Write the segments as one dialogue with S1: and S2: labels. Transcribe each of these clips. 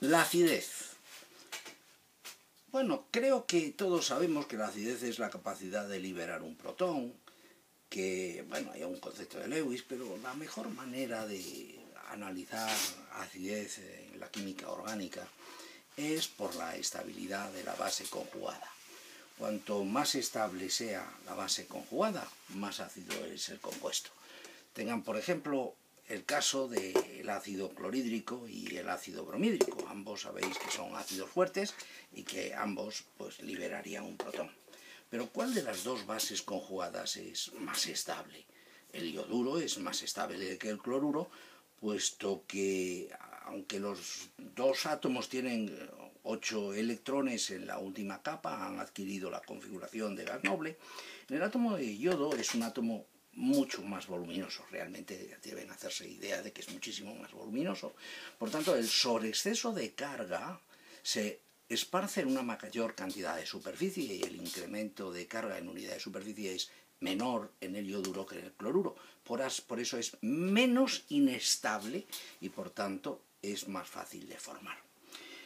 S1: La acidez. Bueno, creo que todos sabemos que la acidez es la capacidad de liberar un protón, que, bueno, hay un concepto de Lewis, pero la mejor manera de analizar acidez en la química orgánica es por la estabilidad de la base conjugada. Cuanto más estable sea la base conjugada, más ácido es el compuesto. Tengan, por ejemplo, el caso del ácido clorhídrico y el ácido bromhídrico. Ambos sabéis que son ácidos fuertes y que ambos pues liberarían un protón. Pero ¿cuál de las dos bases conjugadas es más estable? El ioduro es más estable que el cloruro, puesto que aunque los dos átomos tienen 8 electrones en la última capa, han adquirido la configuración de gas noble, el átomo de yodo es un átomo mucho más voluminoso, realmente deben hacerse idea de que es muchísimo más voluminoso. Por tanto, el sobreexceso de carga se esparce en una mayor cantidad de superficie y el incremento de carga en unidad de superficie es menor en el ioduro que en el cloruro. Por eso es menos inestable y por tanto es más fácil de formar.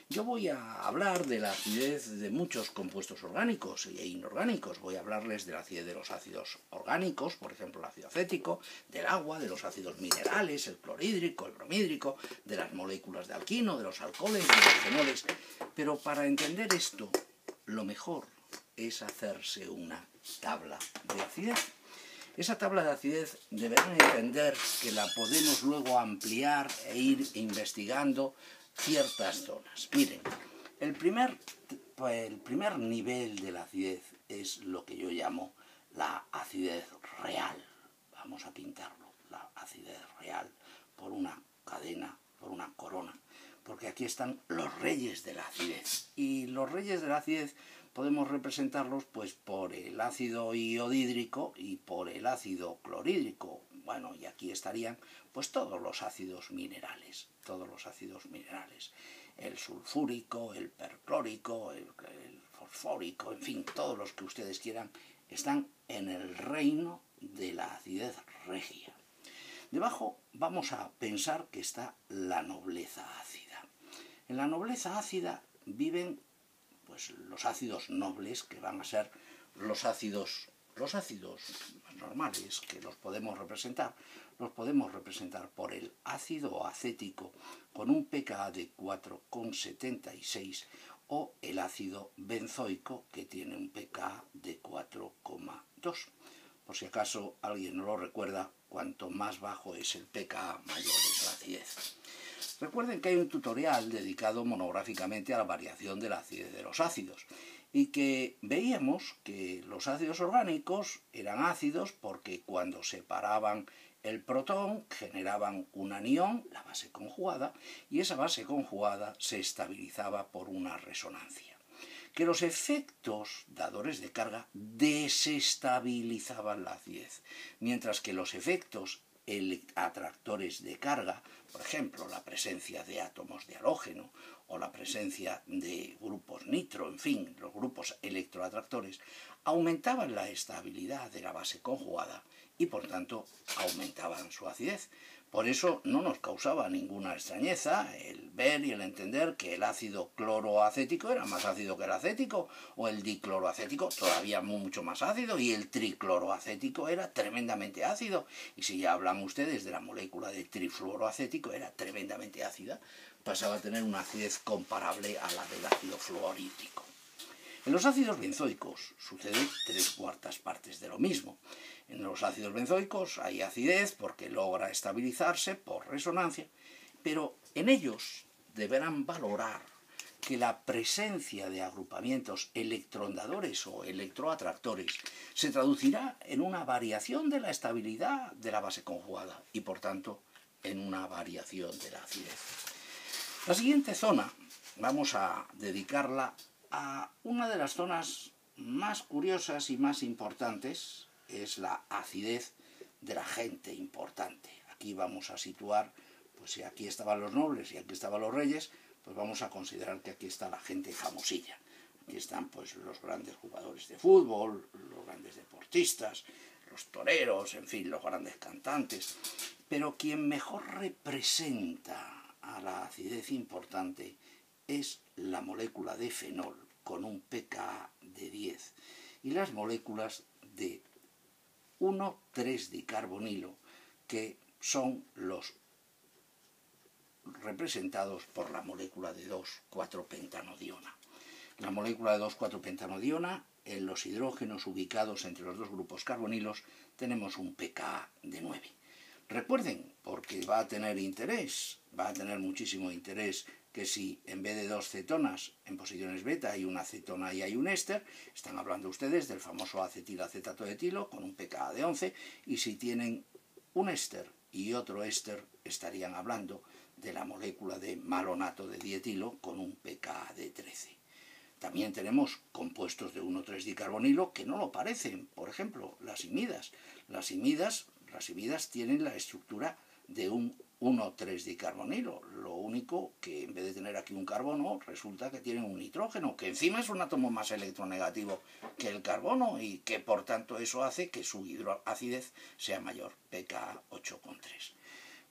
S1: Yo voy a hablar de la acidez de muchos compuestos orgánicos e inorgánicos. Voy a hablarles de la acidez de los ácidos orgánicos, por ejemplo el ácido acético, del agua, de los ácidos minerales, el clorhídrico, el bromhídrico, de las moléculas de alquino, de los alcoholes, de los fenoles. Pero para entender esto, lo mejor es hacerse una tabla de acidez. Esa tabla de acidez deberán entender que la podemos luego ampliar e ir investigando ciertas zonas. Miren, el primer nivel de la acidez es lo que yo llamo la acidez real. Vamos a pintarlo, la acidez real, por una cadena, por una corona, porque aquí están los reyes de la acidez. Y los reyes de la acidez podemos representarlos pues por el ácido iodídrico y por el ácido clorhídrico. Bueno, y aquí estarían pues todos los ácidos minerales, el sulfúrico, el perclórico, el fosfórico, en fin, todos los que ustedes quieran, están en el reino de la acidez regia. Debajo vamos a pensar que está la nobleza ácida. En la nobleza ácida viven pues los ácidos nobles, que van a ser los ácidos normales, que los podemos representar por el ácido acético con un pKa de 4,76 o el ácido benzoico que tiene un pKa de 4,2. Por si acaso alguien no lo recuerda, cuanto más bajo es el pKa, mayor es la acidez. Recuerden que hay un tutorial dedicado monográficamente a la variación de la acidez de los ácidos y que veíamos que los ácidos orgánicos eran ácidos porque cuando separaban el protón generaban un anión, la base conjugada, y esa base conjugada se estabilizaba por una resonancia. Que los efectos dadores de carga desestabilizaban la acidez, mientras que los efectos atractores de carga, por ejemplo, la presencia de átomos de halógeno o la presencia de grupos nitro, en fin, los grupos electroatractores, aumentaban la estabilidad de la base conjugada y, por tanto, aumentaban su acidez. Por eso no nos causaba ninguna extrañeza el ver y el entender que el ácido cloroacético era más ácido que el acético, o el dicloroacético todavía mucho más ácido, y el tricloroacético era tremendamente ácido. Y si ya hablan ustedes de la molécula de trifluoroacético, era tremendamente ácida, pasaba a tener una acidez comparable a la del ácido fluorhídrico. En los ácidos benzoicos sucede 3/4 partes de lo mismo. En los ácidos benzoicos hay acidez porque logra estabilizarse por resonancia, pero en ellos deberán valorar que la presencia de agrupamientos electrondadores o electroatractores se traducirá en una variación de la estabilidad de la base conjugada y, por tanto, en una variación de la acidez. La siguiente zona vamos a dedicarla a una de las zonas más curiosas y más importantes, es la acidez de la gente importante. Aquí vamos a situar, pues si aquí estaban los nobles y aquí estaban los reyes, pues vamos a considerar que aquí está la gente famosilla. Aquí están pues los grandes jugadores de fútbol, los grandes deportistas, los toreros, en fin, los grandes cantantes. Pero quien mejor representa a la acidez importante es la molécula de fenol con un pKa de 10 y las moléculas de 1,3-dicarbonilo, que son los representados por la molécula de 2,4-pentanodiona. La molécula de 2,4-pentanodiona, en los hidrógenos ubicados entre los dos grupos carbonilos, tenemos un pKa de 9. Recuerden, porque va a tener interés, va a tener muchísimo interés, que si en vez de dos cetonas en posiciones beta hay una cetona y hay un éster, están hablando ustedes del famoso acetilacetato de etilo con un pKa de 11, y si tienen un éster y otro éster estarían hablando de la molécula de malonato de dietilo con un pKa de 13. También tenemos compuestos de 1,3-dicarbonilo que no lo parecen, por ejemplo, las imidas. Las imidas tienen la estructura de un 1,3-dicarbonilo, lo único que en vez de tener aquí un carbono, resulta que tienen un nitrógeno, que encima es un átomo más electronegativo que el carbono y que por tanto eso hace que su hidroacidez sea mayor, pKa 8,3.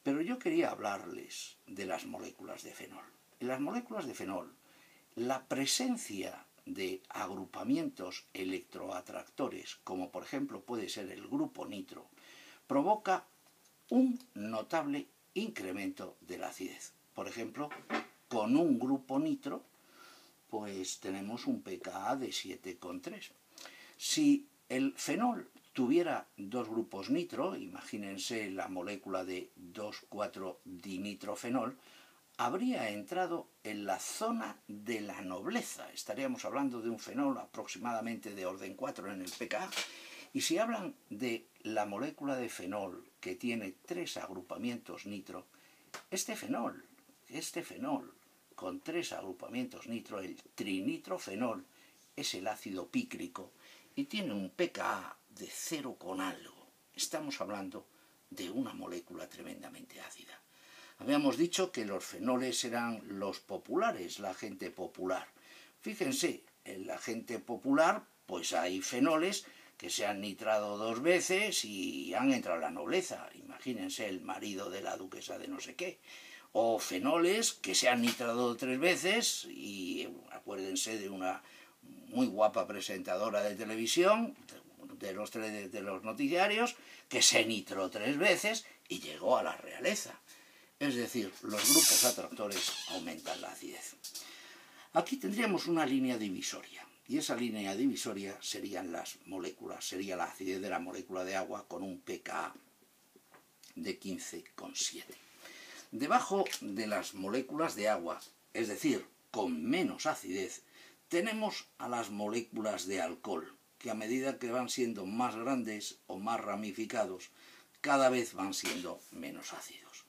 S1: Pero yo quería hablarles de las moléculas de fenol. En las moléculas de fenol, la presencia de agrupamientos electroatractores, como por ejemplo puede ser el grupo nitro, provoca un notable incremento de la acidez. Por ejemplo, con un grupo nitro, pues tenemos un pKa de 7,3. Si el fenol tuviera dos grupos nitro, imagínense la molécula de 2,4-dinitrofenol, habría entrado en la zona de la nobleza. Estaríamos hablando de un fenol aproximadamente de orden 4 en el pKa. Y si hablan de la molécula de fenol que tiene 3 agrupamientos nitro, este fenol con 3 agrupamientos nitro, el trinitrofenol, es el ácido pícrico y tiene un pKa de 0 con algo. Estamos hablando de una molécula tremendamente ácida. Habíamos dicho que los fenoles eran los populares, la gente popular. Fíjense, en la gente popular pues hay fenoles que se han nitrado 2 veces y han entrado en la nobleza. Imagínense el marido de la duquesa de no sé qué. O fenoles que se han nitrado 3 veces y acuérdense de una muy guapa presentadora de televisión, de los noticiarios, que se nitró 3 veces y llegó a la realeza. Es decir, los grupos atractores aumentan la acidez. Aquí tendríamos una línea divisoria, y esa línea divisoria serían las moléculas, sería la acidez de la molécula de agua con un pKa de 15,7. Debajo de las moléculas de agua, es decir, con menos acidez, tenemos a las moléculas de alcohol, que a medida que van siendo más grandes o más ramificados, cada vez van siendo menos ácidos.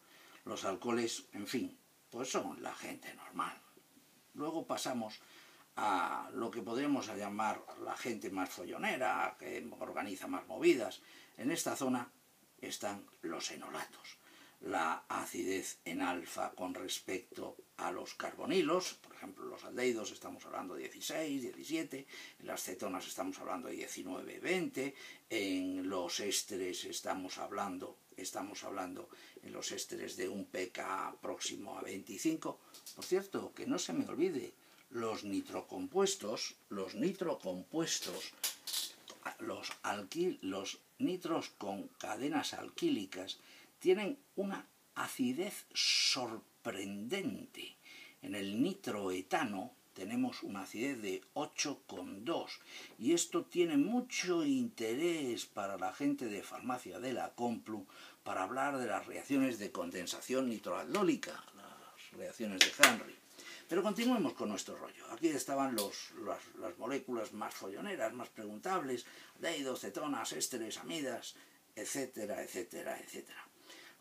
S1: Los alcoholes, en fin, pues son la gente normal. Luego pasamos a lo que podríamos llamar la gente más follonera, que organiza más movidas. En esta zona están los enolatos. La acidez en alfa con respecto a los carbonilos, por ejemplo, los aldehídos estamos hablando de 16, 17, en las cetonas estamos hablando de 19, 20, en los ésteres estamos hablando en los ésteres de un pKa próximo a 25. Por cierto, que no se me olvide, los nitros con cadenas alquílicas tienen una acidez sorprendente. En el nitroetano tenemos una acidez de 8,2 y esto tiene mucho interés para la gente de farmacia de la Complu para hablar de las reacciones de condensación nitroaldólica, las reacciones de Henry. Pero continuemos con nuestro rollo. Aquí estaban las moléculas más folloneras, más preguntables, aldehídos, cetonas, ésteres, amidas, etcétera, etcétera, etcétera.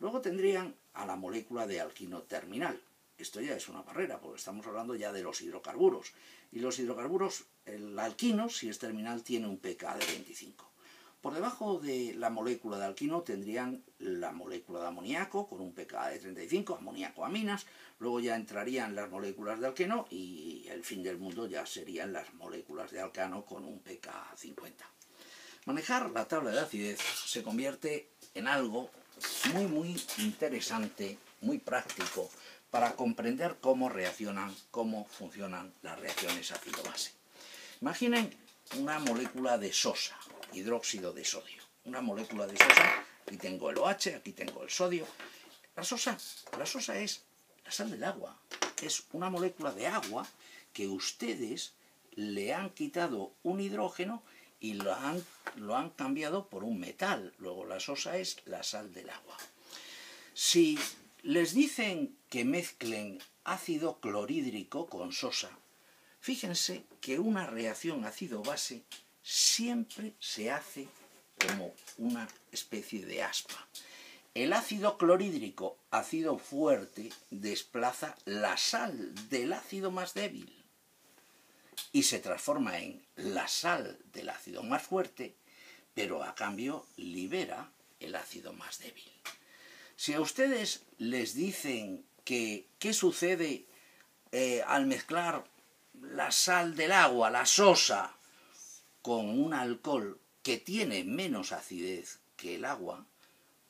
S1: Luego tendrían a la molécula de alquino terminal. Esto ya es una barrera, porque estamos hablando ya de los hidrocarburos. Y los hidrocarburos, el alquino, si es terminal, tiene un pKa de 25. Por debajo de la molécula de alquino tendrían la molécula de amoníaco con un pKa de 35, amoníaco-aminas. Luego ya entrarían las moléculas de alqueno y el fin del mundo ya serían las moléculas de alcano con un pKa 50. Manejar la tabla de acidez se convierte en algo muy interesante, muy práctico, para comprender cómo funcionan las reacciones ácido-base. Imaginen una molécula de sosa, hidróxido de sodio. Una molécula de sosa, aquí tengo el OH, aquí tengo el sodio. La sosa es la sal del agua. Es una molécula de agua que ustedes le han quitado un hidrógeno y lo han cambiado por un metal. Luego la sosa es la sal del agua. Si les dicen que mezclen ácido clorhídrico con sosa, fíjense que una reacción ácido-base siempre se hace como una especie de aspa. El ácido clorhídrico, ácido fuerte, desplaza la sal del ácido más débil y se transforma en la sal del ácido más fuerte, pero a cambio libera el ácido más débil. Si a ustedes les dicen que qué sucede al mezclar la sal del agua, la sosa, con un alcohol que tiene menos acidez que el agua,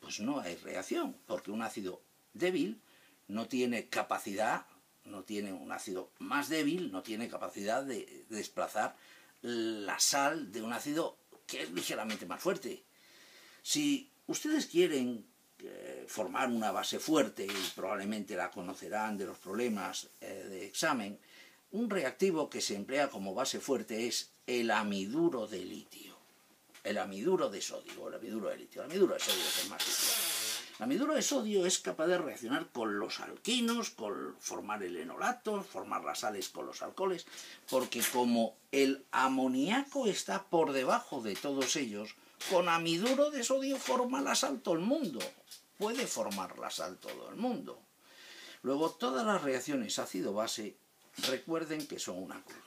S1: pues no hay reacción, porque un ácido débil no tiene capacidad, un ácido más débil no tiene capacidad de desplazar la sal de un ácido que es ligeramente más fuerte. Si ustedes quieren formar una base fuerte, y probablemente la conocerán de los problemas de examen, un reactivo que se emplea como base fuerte es el amiduro de litio, el amiduro de sodio, el amiduro de litio. El amiduro de sodio es el más difícil. El amiduro de sodio es capaz de reaccionar con los alquinos, con formar el enolato, formar las sales con los alcoholes, porque como el amoníaco está por debajo de todos ellos, con amiduro de sodio forma la sal todo el mundo. Puede formar la sal todo el mundo. Luego, todas las reacciones ácido-base, recuerden que son una cruz.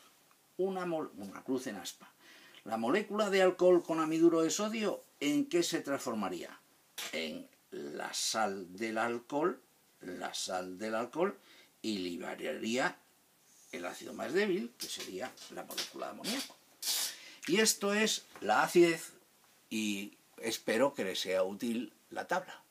S1: Una cruz en aspa. La molécula de alcohol con amiduro de sodio, ¿en qué se transformaría? En la sal del alcohol, y liberaría el ácido más débil, que sería la molécula de amoníaco. Y esto es la acidez, y espero que les sea útil la tabla.